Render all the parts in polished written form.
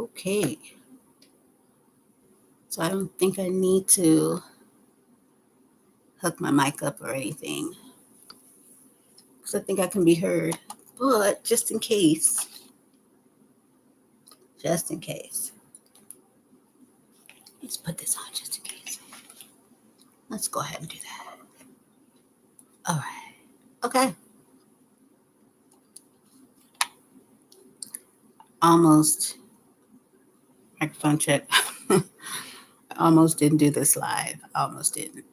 Okay. So I don't think I need to hook my mic up or anything because I think I can be heard. But just in case, let's put this on just in case. Let's go ahead and do that. All right. Okay. Almost microphone check. I almost didn't do this live. Almost didn't.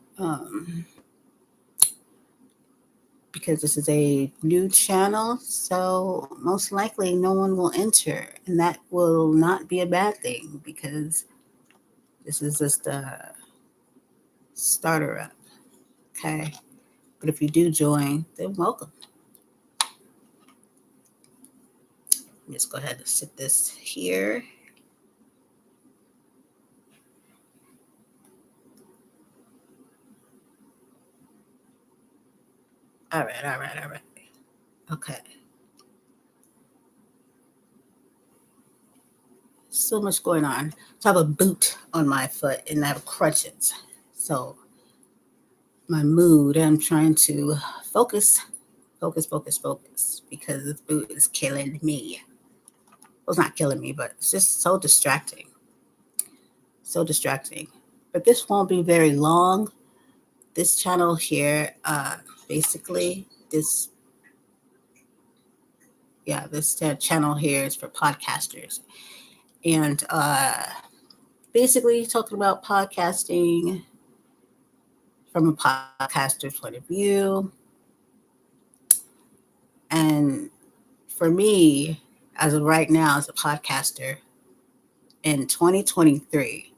Because this is a new channel, so most likely no one will enter, and that will not be a bad thing because this is just a starter up. Okay. But if you do join, then welcome. Just go ahead and sit this here. All right. Okay. So much going on. So I have a boot on my foot and I have crutches. So my mood, I'm trying to focus because this boot is killing me. Well, it's not killing me, but it's just so distracting. So distracting. But this won't be very long. This channel here, basically, this channel here is for podcasters. And basically talking about podcasting from a podcaster's point of view. And for me, as of right now, as a podcaster in 2023,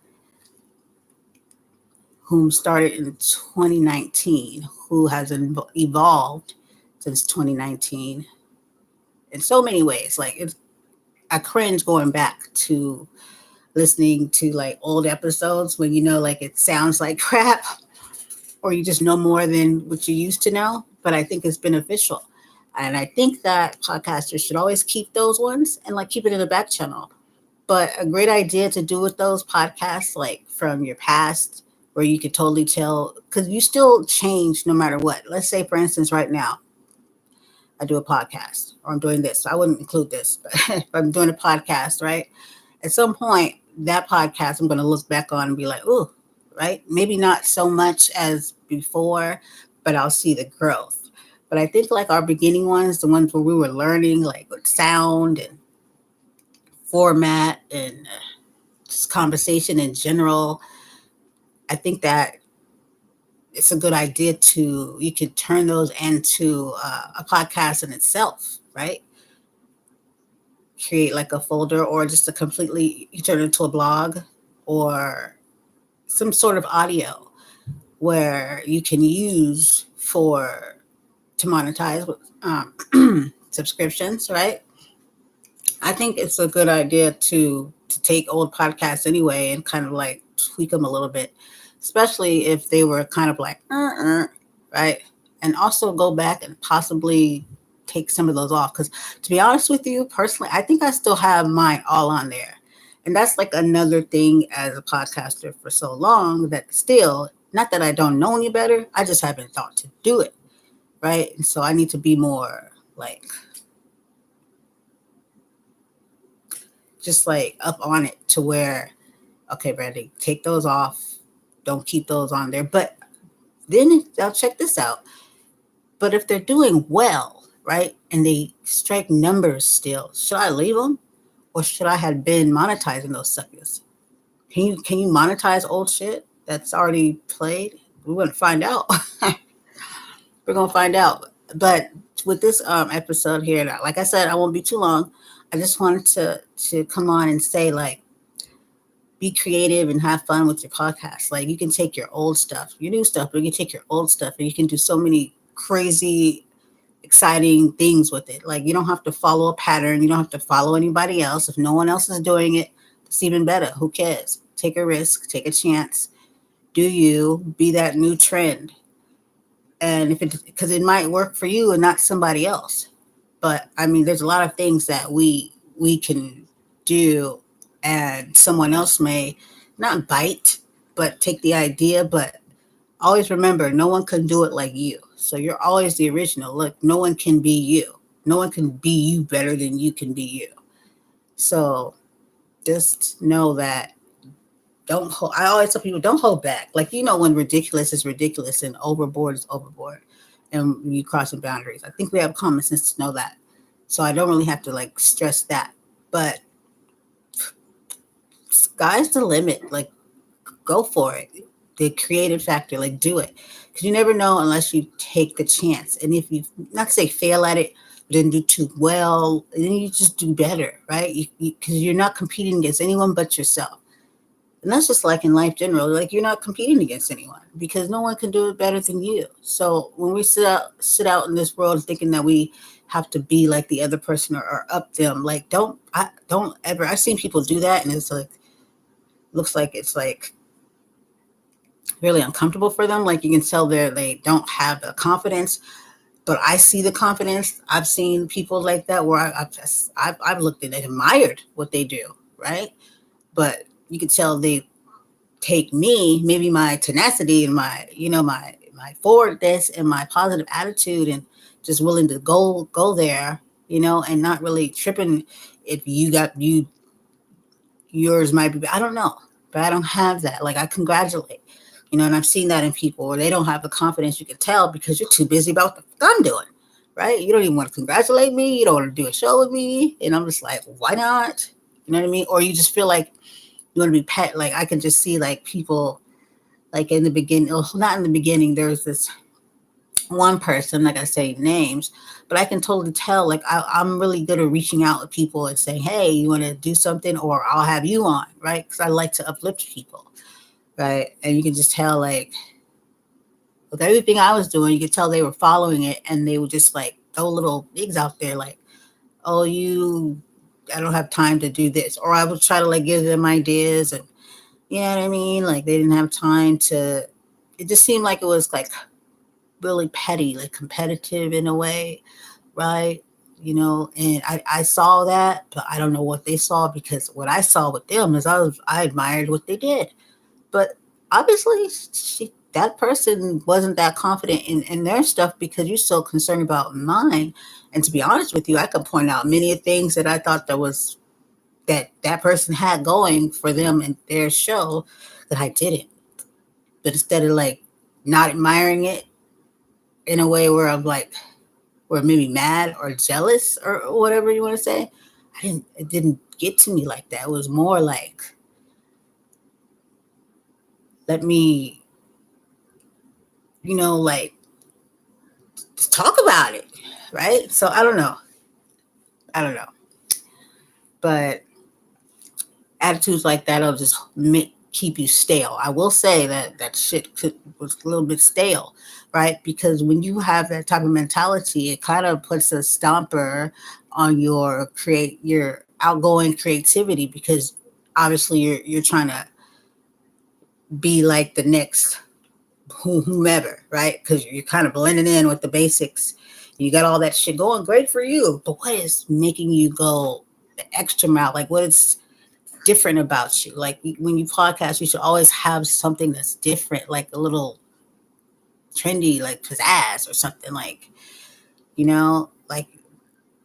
whom started in 2019, who has evolved since 2019 in so many ways. Like I cringe going back to listening to like old episodes when like it sounds like crap or you just know more than what you used to know. But I think it's beneficial. And I think that podcasters should always keep those ones and like keep it in the back channel. But a great idea to do with those podcasts, like from your past, where you could totally tell, because you still change no matter what. Let's say, for instance, right now, I do a podcast or I'm doing this. So I wouldn't include this, but if I'm doing a podcast, right? At some point, that podcast I'm going to look back on and be like, ooh, right? Maybe not so much as before, but I'll see the growth. But I think like our beginning ones, the ones where we were learning like with sound and format and just conversation in general, I think that it's a good idea you could turn those into a podcast in itself, right? Create like a folder or just you turn it into a blog or some sort of audio where you can use to monetize with subscriptions, right? I think it's a good idea to take old podcasts anyway and kind of like tweak them a little bit, especially if they were kind of like, right? And also go back and possibly take some of those off. Because to be honest with you, personally, I think I still have mine all on there. And that's like another thing as a podcaster for so long that still, not that I don't know any better, I just haven't thought to do it, right? And so I need to be more like, just like up on it to where, okay, Brandy, take those off. Don't keep those on there. But then I'll check this out. But if they're doing well, right, and they strike numbers still, should I leave them or should I have been monetizing those suckers? Can you monetize old shit that's already played? We're gonna find out. We're gonna find out. But with this episode here, like I said, I won't be too long. I just wanted to come on and say like, be creative and have fun with your podcast. Like you can take your old stuff, your new stuff, but you can take your old stuff and you can do so many crazy, exciting things with it. Like you don't have to follow a pattern. You don't have to follow anybody else. If no one else is doing it, it's even better. Who cares? Take a risk, take a chance. Do you be that new trend? And because it might work for you and not somebody else. But I mean, there's a lot of things that we can do and someone else may not bite, but take the idea. But always remember, no one can do it like you. So you're always the original. Look, no one can be you. No one can be you better than you can be you. So just know that don't hold, I always tell people don't hold back. Like, when ridiculous is ridiculous and overboard is overboard and you crossing boundaries. I think we have common sense to know that. So I don't really have to like stress that. But sky's the limit. Like, go for it. The creative factor, like, do it. Because you never know unless you take the chance. And if you, not to say fail at it, but didn't do too well, then you just do better, right? Because you're not competing against anyone but yourself. And that's just like in life generally. Like, you're not competing against anyone because no one can do it better than you. So when we sit out in this world thinking that we have to be like the other person or up them, like, don't ever. I've seen people do that, and it's like looks like it's like really uncomfortable for them. Like, you can tell they don't have the confidence. But I see the confidence. I've seen people like that where I've looked and admired what they do, right? But you can tell they take me, maybe my tenacity and my forwardness and my positive attitude and just willing to go there, and not really tripping if yours might be, I don't know, but I don't have that. Like, I congratulate, and I've seen that in people where they don't have the confidence. You can tell because you're too busy about what the fuck I'm doing, right? You don't even want to congratulate me. You don't want to do a show with me. And I'm just like, why not? You know what I mean? Or you just feel like you want to be pet. Like, I can just see like people like in the beginning, oh, not in the beginning, there's this one person, I'm not gonna say names, but I can totally tell. Like, I'm really good at reaching out to people and saying, "Hey, you want to do something?" Or I'll have you on, right? Because I like to uplift people, right? And you can just tell, like, with everything I was doing, you could tell they were following it, and they would just like throw little things out there, like, "Oh, I don't have time to do this," or I would try to like give them ideas, and you know what I mean? Like, they didn't have time to. It just seemed like it was like really petty, like competitive in a way, right? And I saw that, but I don't know what they saw because what I saw with them is I admired what they did. But obviously, that person wasn't that confident in their stuff because you're so concerned about mine. And to be honest with you, I could point out many things that I thought that person had going for them and their show that I didn't. But instead of like not admiring it in a way where I'm like, or maybe mad or jealous or whatever you want to say, it didn't get to me like that. It was more like, let me, like, just talk about it, right? So I don't know, but attitudes like that'll just keep you stale. I will say that shit was a little bit stale, right? Because when you have that type of mentality, it kind of puts a stomper on your outgoing creativity because obviously you're trying to be like the next whomever, right? Because you're kind of blending in with the basics. You got all that shit going, great for you. But what is making you go the extra mile? Like, what is different about you? Like, when you podcast, you should always have something that's different, like a little trendy, like pizzazz or something, like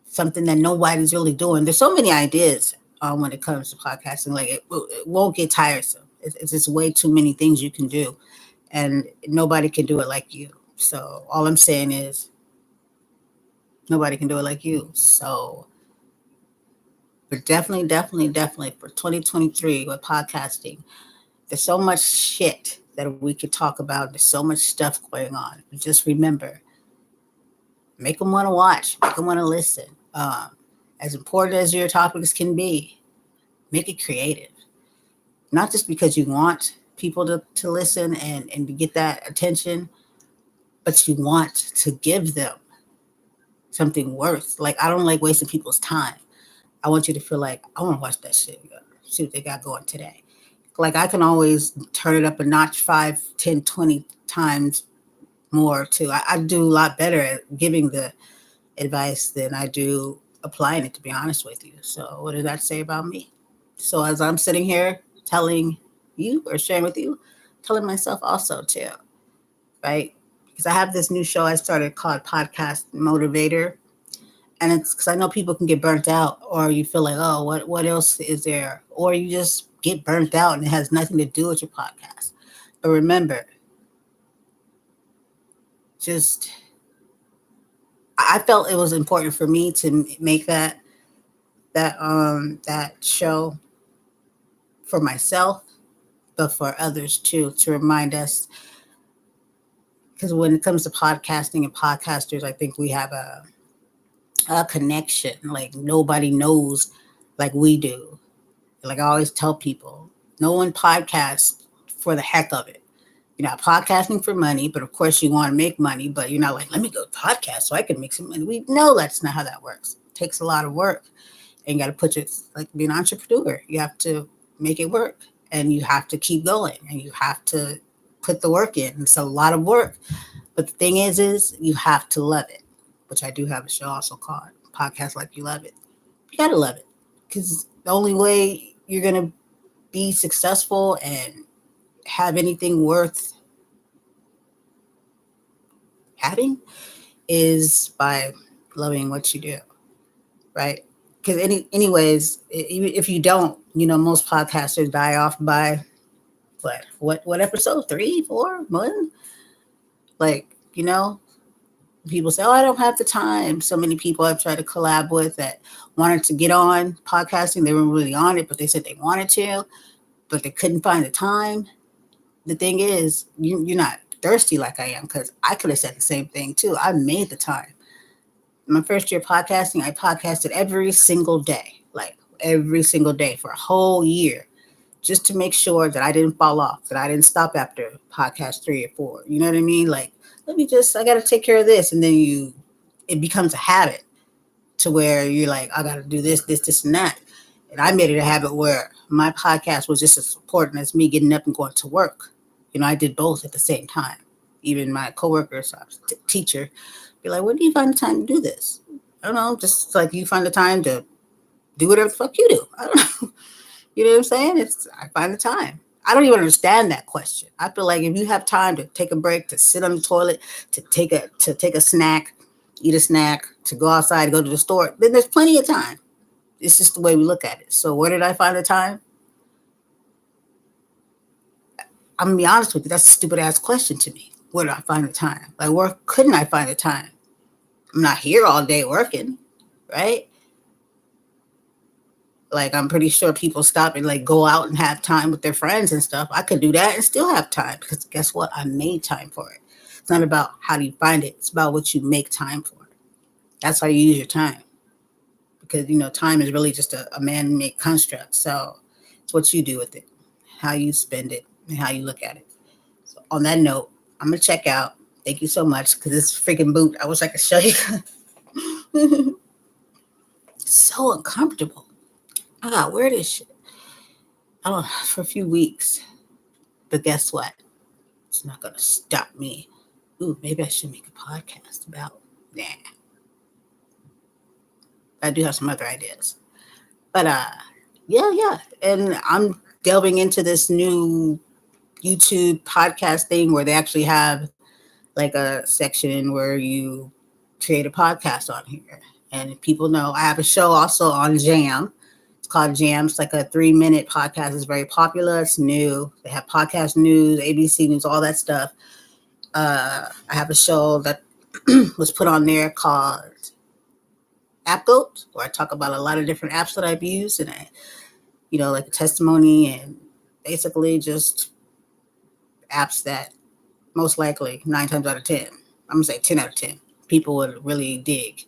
something that nobody's really doing. There's so many ideas when it comes to podcasting. Like, it won't get tiresome. It's just way too many things you can do, and nobody can do it like you. So all I'm saying is nobody can do it like you. So, but definitely, definitely, definitely for 2023 with podcasting, there's so much shit that we could talk about. There's so much stuff going on. But just remember, make them want to watch, make them want to listen. As important as your topics can be, make it creative. Not just because you want people to listen and to get that attention, but you want to give them something worth. Like, I don't like wasting people's time. I want you to feel like, I want to watch that shit. See what they got going today. Like, I can always turn it up a notch 5, 10, 20 times more too. I do a lot better at giving the advice than I do applying it, to be honest with you. So what did that say about me? So as I'm sitting here telling you or sharing with you, telling myself also too, right? Because I have this new show I started called Podcast Motivator. And it's because I know people can get burnt out, or you feel like, oh, what else is there? Or you just get burnt out and it has nothing to do with your podcast. But remember, just I felt it was important for me to make that show for myself, but for others too, to remind us. Because when it comes to podcasting and podcasters, I think we have a connection like nobody knows like we do. Like I always tell people, no one podcasts for the heck of it. You're not podcasting for money, but of course you want to make money, but you're not like, let me go podcast so I can make some money. We know that's not how that works. It takes a lot of work. And you got to put it like be an entrepreneur. You have to make it work and you have to keep going and you have to put the work in. It's a lot of work. But the thing is you have to love it, which I do have a show also called Podcast Like You Love It. You got to love it because the only way you're going to be successful and have anything worth having is by loving what you do, right? Because anyways, if you don't, most podcasters die off by what episode 3, 4, 1? Like, people say, oh, I don't have the time. So many people I've tried to collab with that wanted to get on podcasting. They weren't really on it, but they said they wanted to, but they couldn't find the time. The thing is, you're not thirsty like I am, because I could have said the same thing too. I made the time. My first year podcasting, I podcasted every single day, like every single day for a whole year, just to make sure that I didn't fall off, that I didn't stop after podcast 3 or 4. You know what I mean? Like, I got to take care of this. And then it becomes a habit to where you're like, I got to do this, and that. And I made it a habit where my podcast was just as important as me getting up and going to work. I did both at the same time. Even my coworkers, I was teacher, be like, where do you find the time to do this? I don't know, just like you find the time to do whatever the fuck you do. I don't know. You know what I'm saying? I find the time. I don't even understand that question. I feel like if you have time to take a break, to sit on the toilet, to take a snack, eat a snack, to go outside, go to the store, then there's plenty of time. It's just the way we look at it. So where did I find the time? I'm gonna be honest with you, that's a stupid ass question to me. Where did I find the time? Like, where couldn't I find the time? I'm not here all day working, right? Like, I'm pretty sure people stop and like go out and have time with their friends and stuff. I could do that and still have time because guess what? I made time for it. It's not about how do you find it. It's about what you make time for. That's how you use your time. Because, time is really just a man-made construct. So it's what you do with it, how you spend it, and how you look at it. So on that note, I'm going to check out. Thank you so much because this freaking boot, I wish I could show you. So uncomfortable. I got to wear this shit. I don't know, for a few weeks. But guess what? It's not going to stop me. Ooh, maybe I should make a podcast about that. I do have some other ideas. But yeah. And I'm delving into this new YouTube podcast thing where they actually have like a section where you create a podcast on here. And people know I have a show also on Jam. It's called Jam. It's like a 3-minute podcast. It's very popular. It's new. They have podcast news, ABC News, all that stuff. I have a show that was put on there called App Goat, where I talk about a lot of different apps that I've used and like a testimony and basically just apps that most likely 9 times out of 10, I'm gonna say 10 out of 10, people would really dig.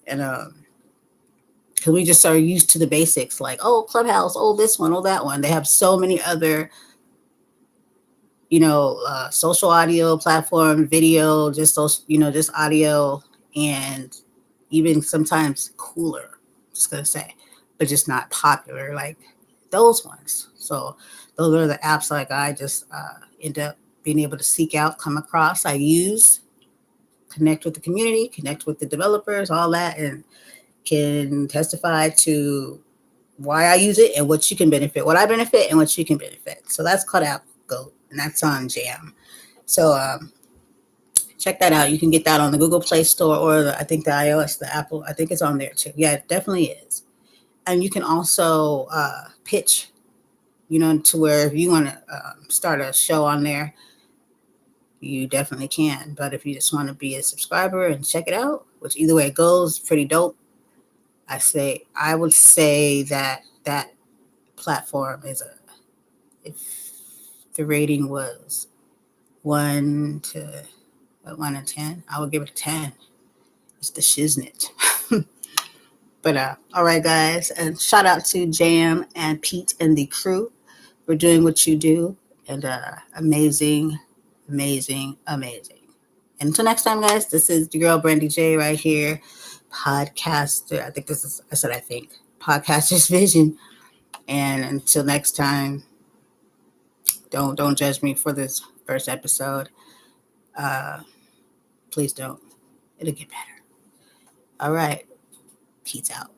And because we just are used to the basics, like, oh, Clubhouse, oh, this one, oh, that one. They have so many other, social audio platform, video, just social, just audio, and even sometimes cooler, just gonna say, but just not popular like those ones. So those are the apps like I just end up being able to seek out, come across, I use, connect with the community, connect with the developers, all that, and can testify to why I use it and what you can benefit, what I benefit and what you can benefit. So that's called Out Goat, and that's on Jam. So check that out. You can get that on the Google Play Store or I think the iOS, the Apple. I think it's on there too. Yeah, it definitely is. And you can also pitch, to where if you want to start a show on there, you definitely can. But if you just want to be a subscriber and check it out, which either way it goes, pretty dope. I would say that platform is if the rating was 1 to 10, I would give it a 10. It's the shiznit. But all right, guys, and shout out to Jam and Pete and the crew for doing what you do, and amazing, amazing, amazing. And until next time, guys, this is the girl Brandy J right here, podcaster. I think this is, I think, podcaster's vision. And until next time, don't judge me for this first episode. Please don't. It'll get better. All right. Peace out.